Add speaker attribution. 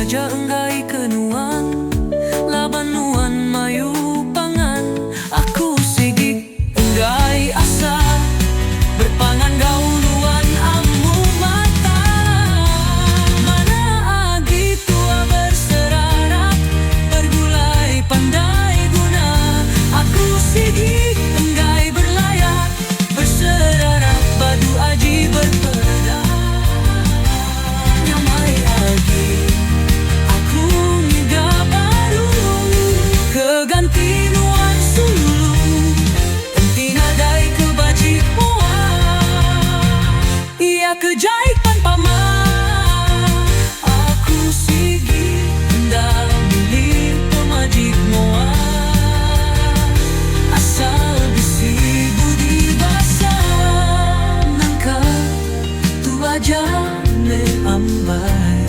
Speaker 1: raja enggai kenuan laban nuan mayu pangan. Aku sigi enggai asa berpangan gauluan amu mata. Mana agi tua berserarap bergulai pandai guna. Aku sigi enggai berlayar berserarap badu aji berpeda. Nyamai agi aku ngiga baru keganti nuan sulu entina dai kebajik mua. Ia kejaikan pama aku sigi hendak beli pemajik mua. Asal besi budi basa nangka tu aja me ambai.